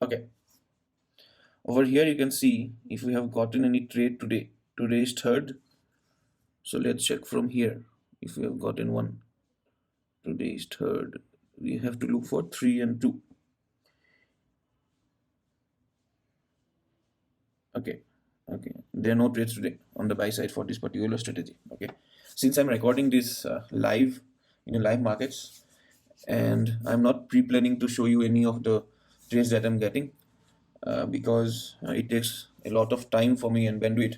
Okay, over here you can see if we have gotten any trade today. Today is third, so let's check from here if we have gotten one. Today is third. We have to look for 3 and 2. Okay, okay. There are no trades today on the buy side for this particular strategy. Okay, since I'm recording this live in a live markets, and I'm not pre-planning to show you any of the trades that I'm getting because it takes a lot of time for me and bandwidth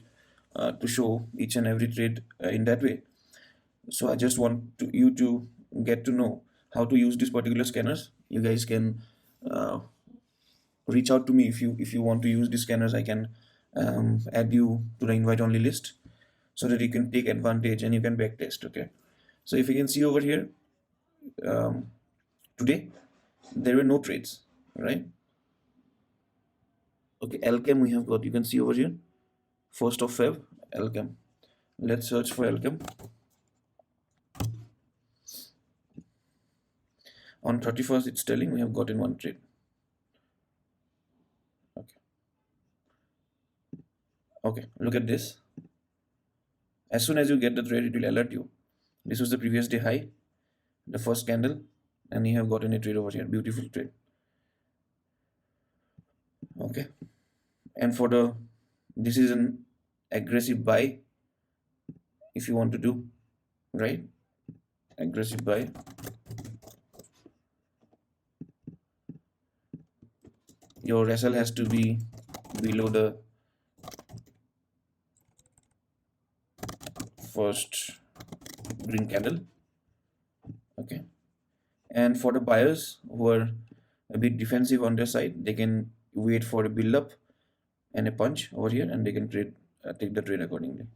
to show each and every trade in that way. So I just want you to get to know how to use these particular scanners. You guys can uh, reach out to me if you want to use these scanners. I can add you to the invite only list so that you can take advantage and you can backtest. Okay, so if you can see over here, um, today there were no trades, right? Okay, Alchem we have got, you can see over here, 1st of Feb, Alchem. Let's search for Alchem. On 31st it's telling we have gotten one trade. Okay, okay, look at this. As soon as you get the trade, it will alert you. This was the previous day high, the first candle, and you have gotten a trade over here. Beautiful trade. Okay, and for the, this is an aggressive buy if you want to do, right? Aggressive buy. Your SL has to be below the first green candle. Okay, and for the buyers who are a bit defensive on their side, they can wait for a build up and a punch over here, and they can trade take the trade accordingly.